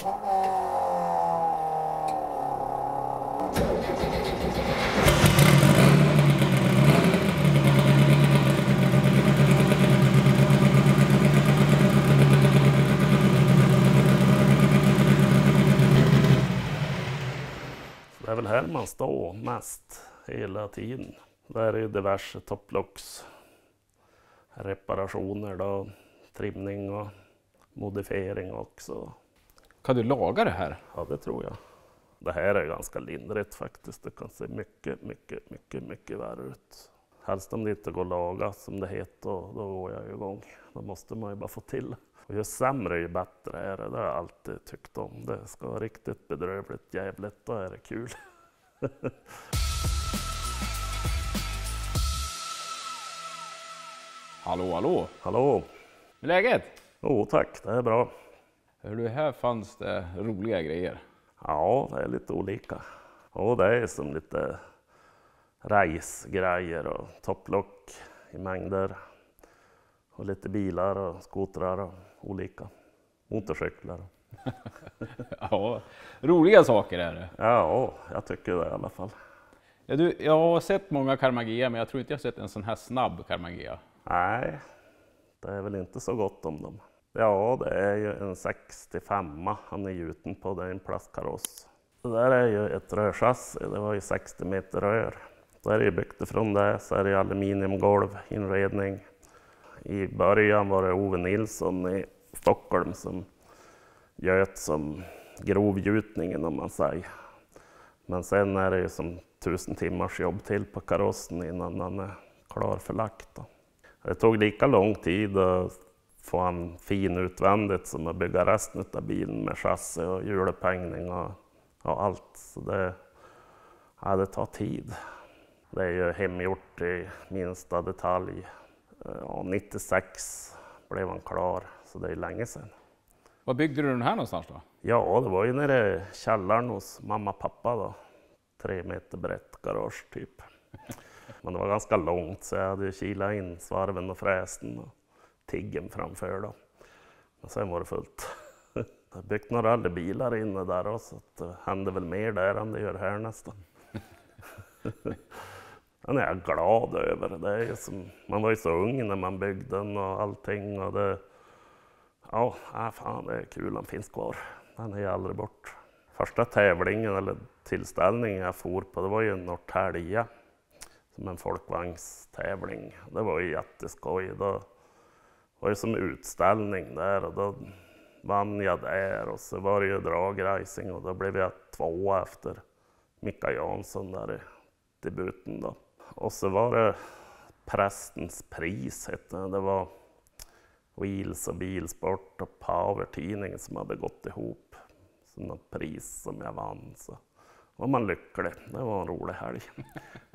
Det är väl här man står mest hela tiden. Där är ju diverse topplocks, reparationer då, trimning och modifiering också. Kan du laga det här? Ja, det tror jag. Det här är ganska lindrigt faktiskt. Det kan se mycket värre ut. Helst om det inte går att laga som det heter, då går jag igång. Då måste man ju bara få till. Och ju sämre ju bättre är det. Det har jag alltid tyckt om. Det ska vara riktigt bedrövligt jävligt, då är det kul. Hallå, hallå! Hallå! Hur är läget? Jo tack, det är bra. Hörru, här fanns det roliga grejer. Ja, det är lite olika. Och det är som lite race-grejer och topplock i mängder. Och lite bilar och skotrar och olika motorcyklar. Ja, roliga saker är det. Ja, jag tycker det i alla fall. Ja, jag har sett många Karmangia, men jag tror inte jag har sett en sån här snabb Karmangia. Nej, det är väl inte så gott om dem. Ja, det är ju en 65 han är gjuten på, det är en plastkaross. Det där är ju ett rörchassi, det var ju 60 meter rör. Då är det ju byggt ifrån det, så är det aluminiumgolv, inredning. I början var det Ove Nilsson i Stockholm som göt som grovgjutningen om man säger. Men sen är det ju som 1000 timmars jobb till på karossen innan den är klar för lack då. Det tog lika lång tid att få en fin utvändigt som att bygga resten av bilen med chassi och hjulupphängning och allt. Så det tar tid. Det är ju hemgjort i minsta detalj. Ja, 96 blev han klar, så det är länge sedan. Var byggde du den här någonstans då? Ja, det var ju nere i källaren hos mamma och pappa då. 3 meter brett garage typ. Men det var ganska långt, så jag hade kilat in svarven och fräsen och tiggen framför då. Men sen var det fullt. Jag har byggt några rallybilar inne där också, så det hände väl mer där än det gör här nästan. Den är jag glad över. Det är som, man var ju så ung när man byggde den och allting. Och det, ja, fan, det är kul, den finns kvar. Den är ju aldrig bort. Första tävlingen eller tillställningen jag for på, det var ju Norrtälje. Som en folkvagnstävling. Det var ju jätteskoj. Det var ju som utställning där och då vann jag där. Och så var det ju dragracing och då blev jag 2 efter Mika Jansson där i debuten då. Och så var det Prästens pris hette det. Det var Wheels och Bilsport och Power-tidningen som hade gått ihop. Så något pris som jag vann. Så var man lycklig. Det var en rolig helg.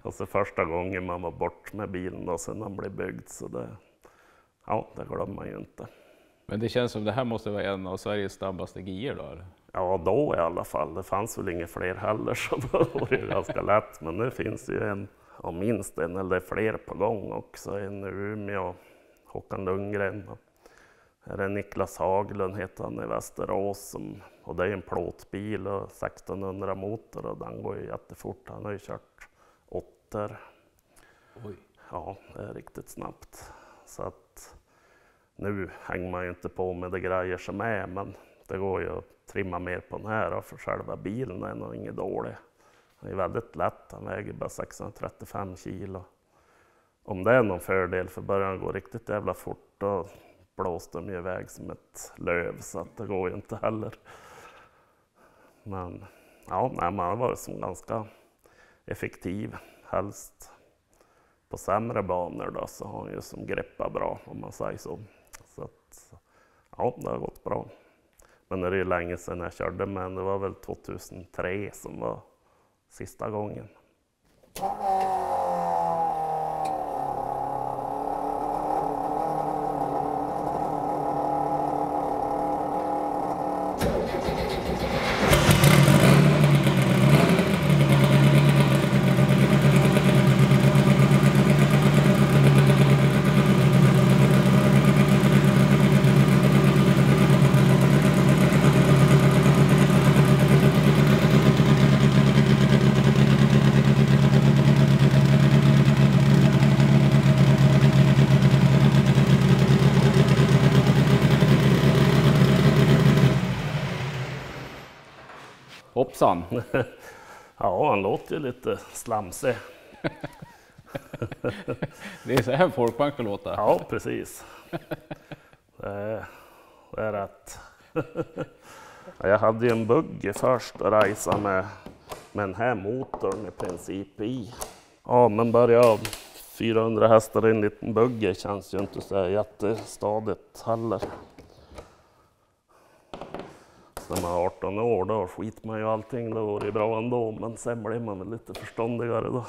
Och så första gången man var bort med bilen då, sen den blev byggd. Så det glömmer man ju inte. Men det känns som det här måste vara en av Sveriges snabbaste GIR då? Eller? Ja, då i alla fall. Det fanns väl inga fler heller, så då var det ju ganska lätt. Men nu finns det ju en, och minst en, eller fler på gång också. En i Umeå, Håkan Lundgren. Här är Niklas Haglund, heter han, i Västerås. Och det är en plåtbil och 1600 motor och den går ju jättefort. Han har ju kört 8. Oj. Ja, det är riktigt snabbt. Så att nu hänger man ju inte på med de grejer som är, men det går ju att trimma mer på den här, för själva bilen är nog inget dålig. Den är väldigt lätt, den väger bara 635 kilo. Om det är någon fördel, för början går riktigt jävla fort, då blåste de ju iväg som ett löv, så att det går ju inte heller. Men ja, man har varit som ganska effektiv, helst på sämre banor då, så har han ju som greppat bra, om man säger så. Så att, ja, det har gått bra. Men det är ju länge sedan jag körde, men det var väl 2003 som var sista gången. Hoppsan! Ja, han låter ju lite slamsig. Det är så här folkvagn ska låta. Ja, precis. Det är rätt. Jag hade ju en buggy först att resa med den här motorn i princip i. Ja, men börja 400 hästar i en liten buggy känns ju inte så här jättestadigt heller. Så när man är 18 år då skiter man ju allting, då går det bra ändå, men sen blir man väl lite förståndigare då.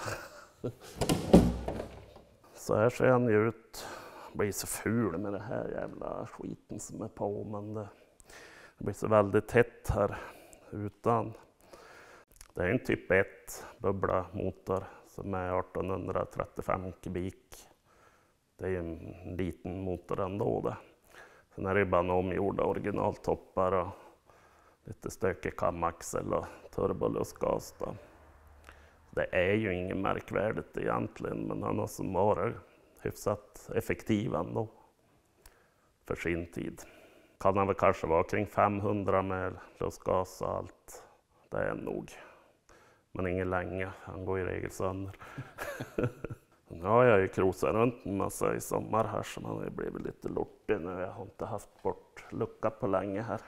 Så här ser han ju ut. Blir så ful med det här jävla skiten som är på, men det blir så väldigt hett här utan. Det är en typ 1 bubbla motor som är 1835 kubik. Det är en liten motor ändå det. Sen är det bara omgjorda originaltoppar och lite stökig kamaxel och turbolustgas då. Det är ju inget märkvärdigt egentligen, men han har som varit hyfsat effektiv ändå för sin tid. Kan han väl kanske vara kring 500 med lustgas och allt. Det är nog. Men ingen länge, han går i regel sönder. Nu har jag ju krosat runt en massa i sommar här, så man har ju blivit lite lortig nu. Jag har inte haft bort lucka på länge här.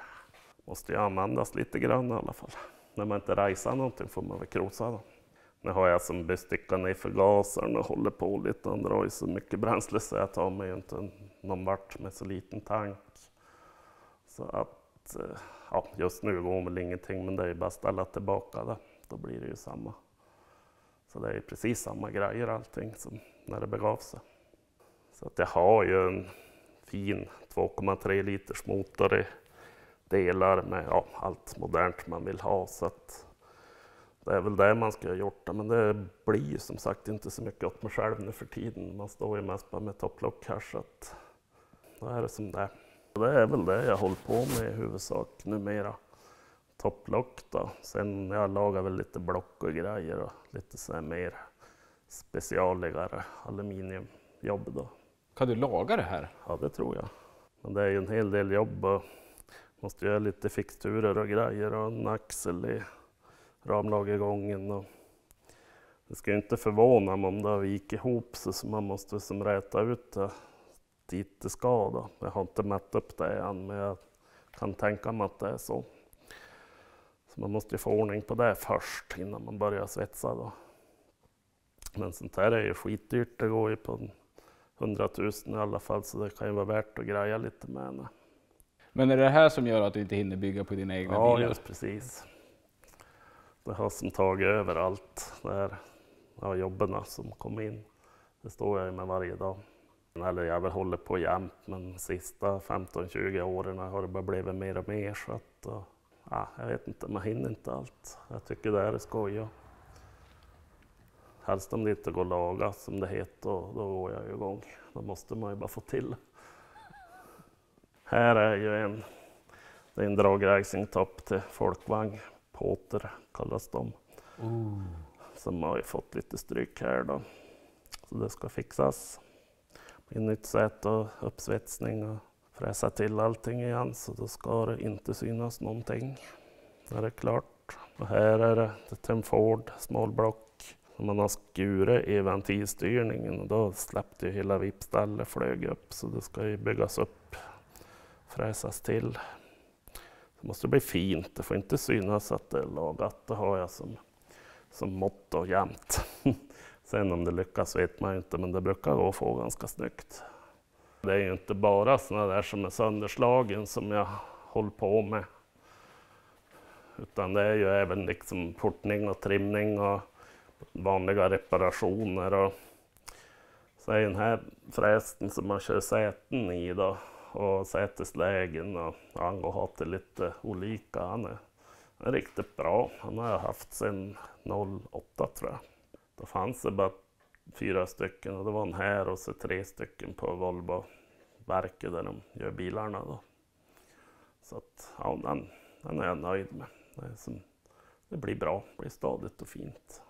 Måste ju användas lite grann i alla fall. När man inte rejsar någonting får man väl krosa då. Nu har jag som bestyckat ner förgasaren och håller på lite. Han drar ju så mycket bränsle så jag tar mig inte någon vart med så liten tank. Så att, ja, just nu går väl ingenting, men det är ju bara att ställa tillbaka det. Då blir det ju samma. Så det är precis samma grejer allting som när det begav sig. Så att jag har ju en fin 2,3 liters motor i delar med allt modernt man vill ha. Så att det är väl det man ska ha gjort. Men det blir ju som sagt inte så mycket åt mig själv nu för tiden. Man står ju mest bara med topplock här, så att då är det som det är. Det är väl det jag håller på med i huvudsak numera. Topplock då. Sen jag lagar väl lite block och grejer och lite så här mer specialigare aluminiumjobb då. Kan du laga det här? Ja, det tror jag. Men det är ju en hel del jobb och måste göra lite fixturer och grejer och en axel i ramlagergången. Och det ska ju inte förvåna mig om det har vikt ihop sig, så man måste som räta ut det dit det ska då. Jag har inte mätt upp det än, men jag kan tänka mig att det är så. Så man måste ju få ordning på det först innan man börjar svetsa då. Men sånt här är ju skitdyrt, det går ju på 100 000 i alla fall, så det kan ju vara värt att greja lite med henne. Men är det här som gör att du inte hinner bygga på dina egna bilar? Ja, just precis. Det har som tagit över allt det här jobben som kom in. Det står jag med varje dag. Eller jag väl håller på jämt, men sista 15-20 åren har det bara blivit mer och mer. Så att, jag vet inte, man hinner inte allt. Jag tycker det är skoj. Helst om det inte går att laga som det heter, då går jag igång. Då måste man ju bara få till. Här är ju det är en dragracingtopp till folkvagn. Påter kallas de. Som har ju fått lite stryk här då. Så det ska fixas. I nytt sätt och uppsvetsning och fräsa till allting igen, så då ska det inte synas någonting. Det är klart. Och här är det till en Ford smalblock som man har skurit i ventilstyrningen, och då släppte ju hela vipstället flög upp, så det ska ju byggas upp, fräsas till. Det måste bli fint, det får inte synas att det är lagat, det har jag som motto jämt. Sen om det lyckas vet man inte, men det brukar gå att få ganska snyggt. Det är ju inte bara sådana där som är sönderslagen som jag håller på med. Utan det är ju även liksom portning och trimning och vanliga reparationer. Och så är den här frästen som man kör säten i då, och säteslägen, och han går ha till lite olika. Han är riktigt bra. Han har jag haft sedan 08 tror jag. Då fanns det bara 4 stycken, och det var en här och så 3 stycken på Volvo-verket där de gör bilarna då. Så att, ja, den är jag nöjd med. Det blir bra, det blir stadigt och fint.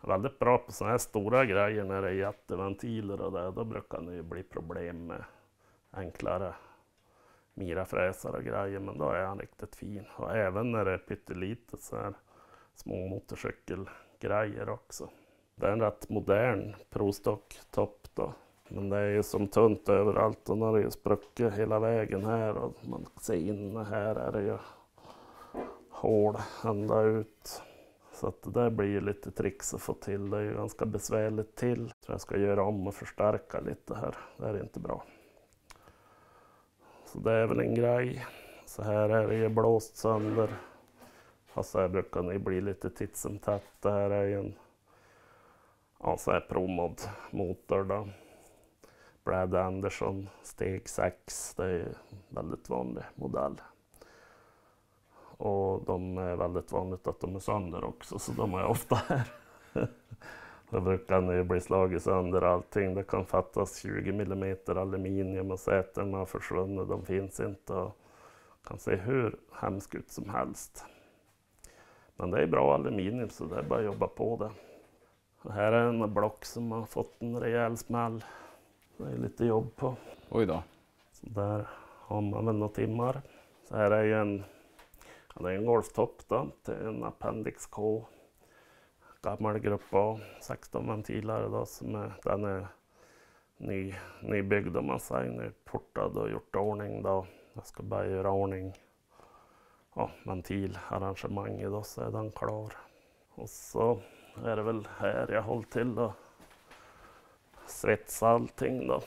Jag är väldigt bra på sådana här stora grejer när det är jätteventiler och det. Då brukar det ju bli problem med enklare mirafräsare och grejer, men då är han riktigt fin. Och även när det är pyttelitet så är små motorcykelgrejer också. Det är en rätt modern provstocktopp då. Men det är ju som tunt överallt och när det är spruckit hela vägen här och man ser inne här är det ju hål ända ut. Så att det där blir ju lite tricks att få till. Det är ju ganska besvärligt till. Så jag ska göra om och förstärka lite här. Det är inte bra. Så det är väl en grej. Så här är det ju blåst sönder. Och så här brukar det bli lite titt som tätt. Det här är ju en så här ProMod motor då. Brad Anderson steg 6. Det är väldigt vanlig modell. Och de är väldigt vanligt att de är sönder också, så de är ofta här. Då brukar det bli slaget sönder allting. Det kan fattas 20 mm aluminium och sätena har försvunnit. De finns inte och kan se hur hemskt ut som helst. Men det är bra aluminium så det är bara att jobba på det. Och här är en block som har fått en rejäl smäll. Det är lite jobb på. Oj då. Så där har man väl några timmar. Så här är ju en golftopp då, till en Appendix K. Gammal grupp A, 16 ventiler då, den är nybyggd om man säger, nyportad och gjort ordning då. Jag ska bara göra ordning ventilarrangemanget då, så är den klar. Och så är det väl här jag håller till och svetsa allting då.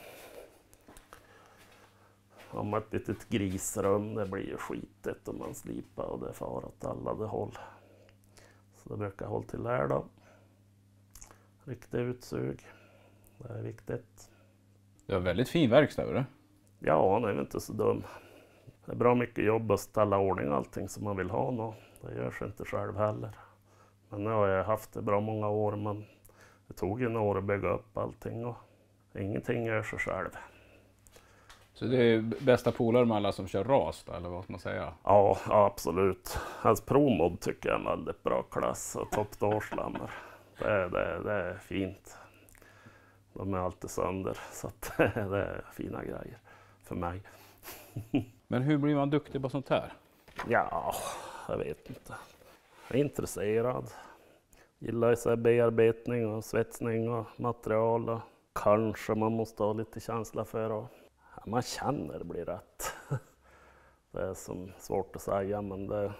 Om ett litet grisrum, det blir ju skitigt om man slipar och det far åt alla det håll. Så det brukar jag hålla till här då. Riktigt utsug, det är viktigt. Det är väldigt fin verkstad, eller? Ja, han är väl inte så dum. Det är bra mycket jobb att ställa ordning allting som man vill ha nå. Det görs inte själv heller. Men nu har jag haft det bra många år, men det tog ju några år att bygga upp allting och ingenting gör sig själv. Så det är bästa polare med alla som kör ras då, eller vad ska man säga? Ja, absolut. Hans ProMod tycker jag är en väldigt bra klass och toppdårslammer. Det är fint. De är alltid sönder, så att det är fina grejer för mig. Men hur blir man duktig på sånt här? Ja, jag vet inte. Jag är intresserad. Gillar så här bearbetning och svetsning och material. Och kanske man måste ha lite känsla för och man känner det blir rätt. Det är som svårt att säga, men det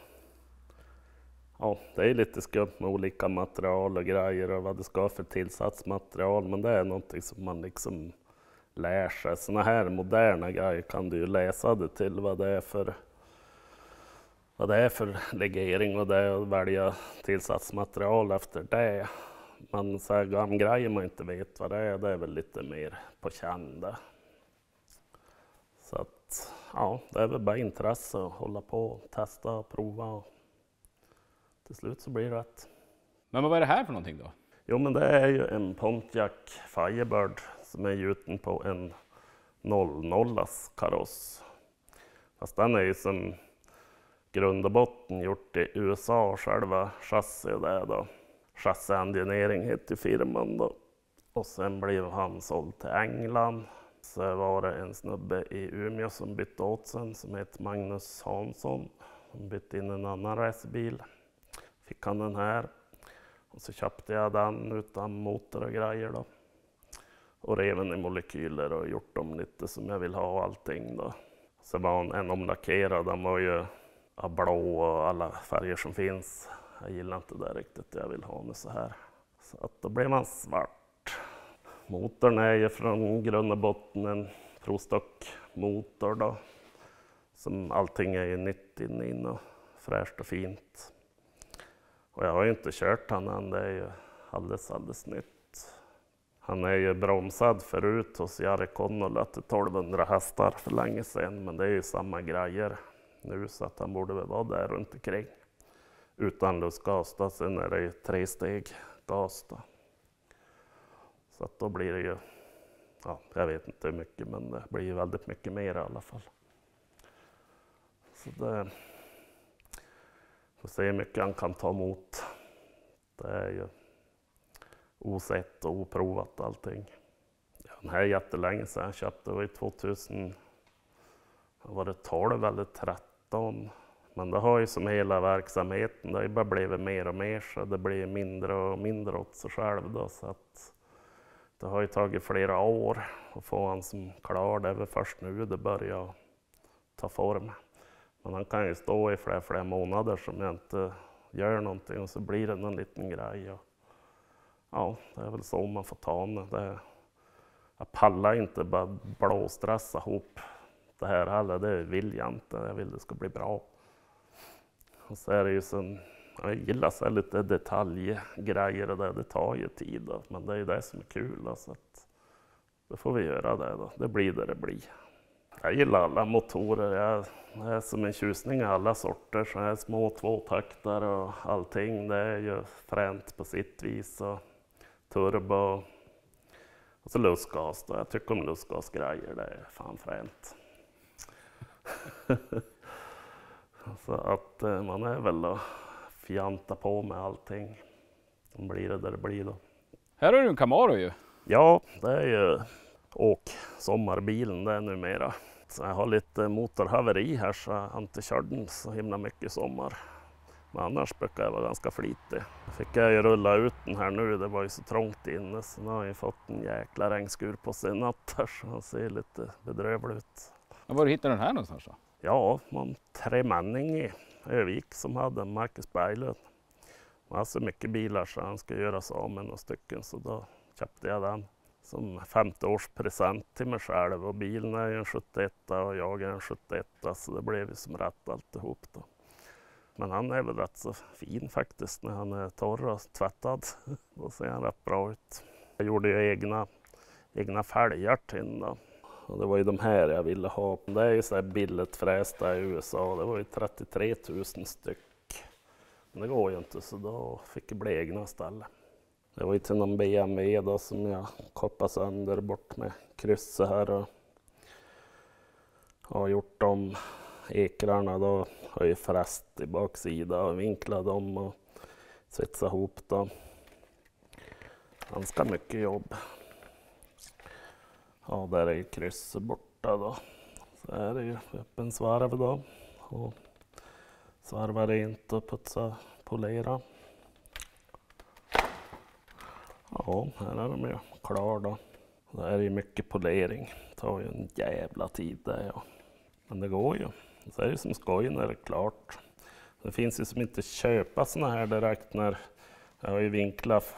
är lite skumt med olika material och grejer och vad det ska för tillsatsmaterial, men det är någonting som man liksom lär sig. Såna här moderna grejer kan du ju läsa det till vad det är för legering och det och välja tillsatsmaterial efter det. Men så här gamla grejer man inte vet vad det är väl lite mer på kända. Så att, det är väl bara intresse att hålla på och testa och prova och till slut så blir det rätt. Men vad är det här för någonting då? Jo, men det är ju en Pontiac Firebird som är gjuten på en 00:as kaross. Fast den är ju som grund och botten gjort i USA, själva chassi och det då. Chassi Engineering heter firman då. Och sen blev han såld till England. Så var det en snubbe i Umeå som bytte åt sen som heter Magnus Hansson. Han bytte in en annan racerbil. Fick han den här. Och så köpte jag den utan motor och grejer då. Och reven i molekyler och gjort dem lite som jag vill ha och allting då. Så var en omlackerad, den var ju blå och alla färger som finns. Jag gillar inte det riktigt, jag vill ha den så här. Så att då blev man svart. Motorn är ju från grund och botten en ProStock-motor då. Som allting är ju nytt in och fräscht och fint. Och jag har ju inte kört han än, det är ju alldeles nytt. Han är ju bromsad förut hos Jari Connolly till 1200 hästar för länge sedan. Men det är ju samma grejer nu så att han borde väl vara där runt omkring. Utan lustgas då, sen är det ju 3 steg gas då. Så att då blir det ju, jag vet inte hur mycket, men det blir ju väldigt mycket mer i alla fall. Så det får se hur mycket han kan ta emot. Det är ju osett och oprovat allting. Ja, den här är jättelänge sedan jag köpte, det var ju 2008 var det 12 eller 13. Men det har ju som hela verksamheten, det har ju bara blivit mer och mer så det blir mindre och mindre åt sig själv då. Så att det har ju tagit flera år att få han som klar, det är väl först nu det börjar ta form. Men han kan ju stå i flera månader som jag inte gör någonting och så blir det någon liten grej. Och ja, det är väl så man får ta det. Jag pallar inte bara blåstressa ihop det här heller, det vill jag inte. Jag vill det ska bli bra. Och så är det ju som, jag gillar så lite detaljgrejer och det tar ju tid då, men det är ju det som är kul då, så att då får vi göra det då. Det blir det blir. Jag gillar alla motorer, jag är som en tjusning i alla sorter, så jag är små tvåtaktar och allting, det är ju fränt på sitt vis och turbo och så lustgas då. Jag tycker om lustgasgrejer, det är fan fränt. Så att man är väl att fjanta på med allting. Då blir det där det blir då. Här har du en Camaro ju. Ja, det är ju sommarbilen det är numera. Så jag har lite motorhaveri här så jag har inte kört den så himla mycket i sommar. Men annars brukar jag vara ganska flitig. Fick jag ju rulla ut den här nu, det var ju så trångt inne så nu har jag fått en jäkla regnskur på sig i natt här så han ser lite bedrövlig ut. Men var hittade du den här någonstans då? Ja, man tremänning i Övik som hade Marcus Berglund. Han hade så mycket bilar så han skulle göra sig av med några stycken så då köpte jag den som 50-årspresent till mig själv. Och bilen är ju en 71 och jag är en 71 så det blev ju som rätt alltihop då. Men han är väl rätt så fin faktiskt när han är torr och tvättad. Då ser han rätt bra ut. Jag gjorde ju egna fälgar till den då. Och det var ju de här jag ville ha. Det är ju så här billigt frästa i USA. Det var ju 33 000 styck. Men det går ju inte så då fick det bli egna istället. Det var ju till någon BMW då som jag koppade sönder bort med krysset här. Och har gjort de ekrarna då. Har ju fräst i baksida och vinklat dem och svetsat ihop dem. Ganska mycket jobb. Ja, där är ju krysset borta då. Så är det ju öppen svarv då. Och svarva rent och putsa, polera. Ja, här är de ju klar då. Det är ju mycket polering. Det tar ju en jävla tid det ja. Men det går ju. Så är det som skoj när det är klart. Det finns ju som inte köpa såna här direkt när jag har ju vinklat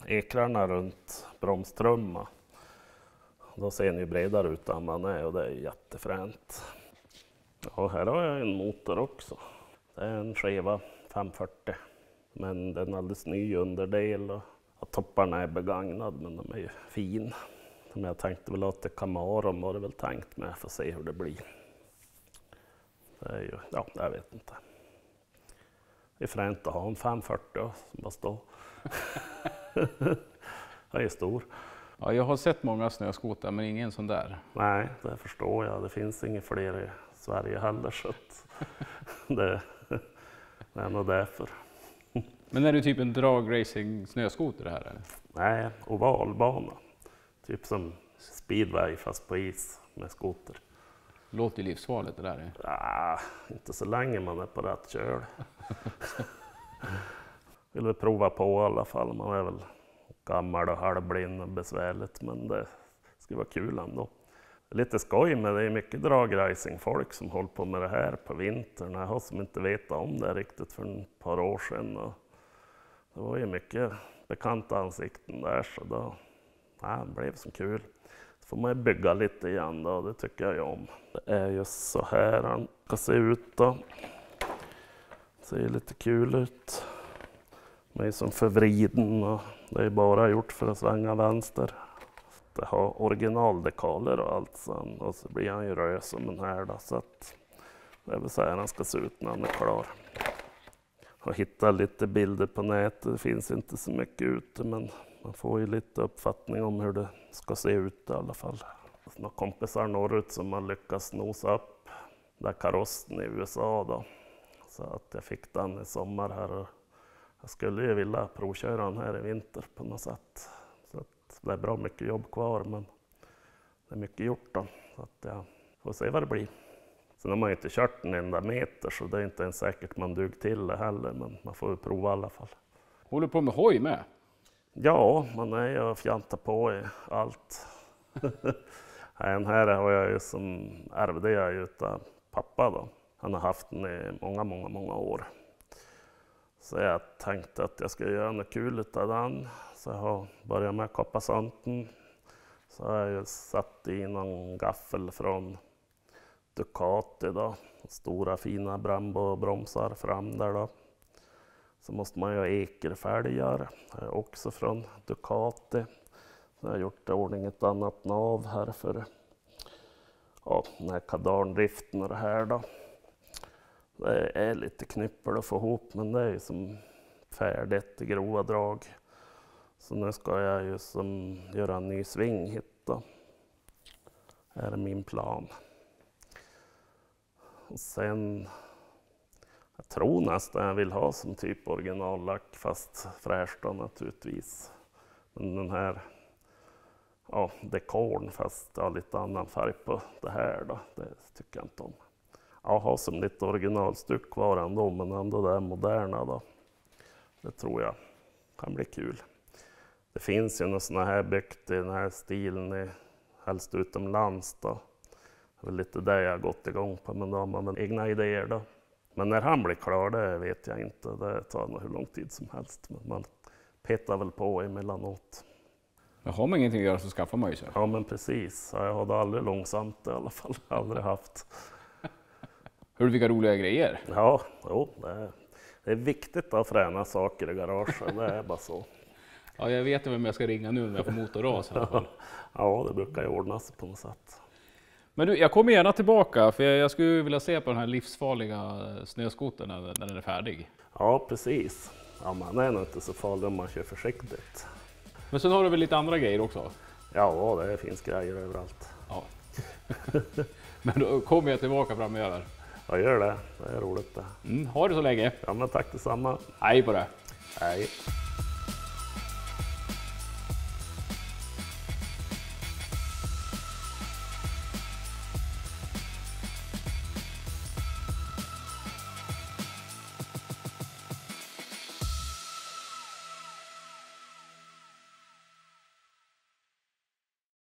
ekrarna runt bromstrumma. Då ser ni ju bredare ut än man är och det är jättefränt. Och här har jag en motor också. Det är en Cheva 540. Men den är alldeles ny underdel och topparna är begagnad men de är ju fin. Men jag tänkte väl att det Camaro var det väl tänkt med för att se hur det blir. Det är ju, ja jag vet inte. Det är fränt att ha en 540 som bara står. Den är stor. Ja, jag har sett många snöskoter men ingen sån där. Nej, det förstår jag. Det finns inga fler i Sverige heller så att det är nog därför. Men är det typ en dragracing snöskoter det här eller? Nej, ovalbana. Typ som speedway fast på is med skoter. Låter ju livsfarligt det där. Ja, inte så länge man är på rätt köl. Vill vi prova på i alla fall. Man är väl gammal och halvblind och besvärligt men det ska vara kul ändå. Lite skoj men det är mycket dragracing-folk som håller på med det här på vintern. Jag har som inte vetat om det riktigt för ett par år sedan. Och det var ju mycket bekanta ansikten där så då det blev så kul. Så får man ju bygga lite igen då, det tycker jag ju om. Det är ju så här han ska se ut då. Ser lite kul ut. Den är som förvriden och det är bara gjort för att svänga vänster. Det har originaldekaler och allt sen och så blir han ju röd som den här då, så att det är väl så här han ska se ut när han är klar. Jag hittar lite bilder på nätet, det finns inte så mycket ute men man får ju lite uppfattning om hur det ska se ut i alla fall. Några kompisar norrut som har lyckats nosa upp där karossen i USA då. Så att jag fick den i sommar här och jag skulle ju vilja provköra den här i vinter på något sätt. Så att det är bra mycket jobb kvar men det är mycket gjort då. Så att jag får se vad det blir. Sen har man ju inte kört en enda meter så det är inte ens säkert man dug till det heller, men man får ju prova i alla fall. Håller du på med hoj med? Ja, man är ju och fjantar på i allt. Den här har jag ju som ärvde jag utav pappa då. Han har haft den i många år. Så jag tänkte att jag skulle göra något kul utav den. Så jag har börjat med att kappa sönder den. Så har jag ju satt i någon gaffel från Ducati då. Stora fina Brembo-bromsar fram där då. Så måste man ju ha ekerfälgar, också från Ducati. Så jag har gjort i ordning ett annat nav här för den här kardanriften och det här då. Det är lite knyppel att få ihop, men det är ju som färdigt i grova drag. Så nu ska jag ju som göra en ny sving hit då. Det är min plan. Och sen, jag tror nästan jag vill ha som typ originallack, fast fräscht då naturligtvis. Men den här dekorn fast lite annan färg på det här då, det tycker jag inte om. Jag har som lite originalstyck kvar ändå, men ändå det moderna då. Det tror jag kan bli kul. Det finns ju några sådana här byggt i den här stilen, helst utomlands då. Det är väl lite det jag har gått igång på, men då har man väl egna idéer då. Men när han blir klar, det vet jag inte. Det tar nog hur lång tid som helst. Men man petar väl på emellanåt. Men har man ingenting att göra så skaffar man ju sig. Ja, men precis. Jag hade aldrig långsamt i alla fall. Aldrig haft. Hur vilka roliga grejer. Ja, det är viktigt att träna saker i garaget. Det är bara så. Ja, jag vet vem jag ska ringa nu när jag får motorras i alla fall. Ja, det brukar ju ordna sig på något sätt. Men du, jag kommer gärna tillbaka för jag skulle vilja se på den här livsfarliga snöskotern när den är färdig. Ja, precis. Ja, man är nog inte så farlig om man kör försiktigt. Men sen har du väl lite andra grejer också? Ja, det finns grejer överallt. Ja. Men då kommer jag tillbaka framöver. Ja, gör det. Det är roligt det. Ha det så länge. Ja, men tack detsamma. Hej på det. Hej.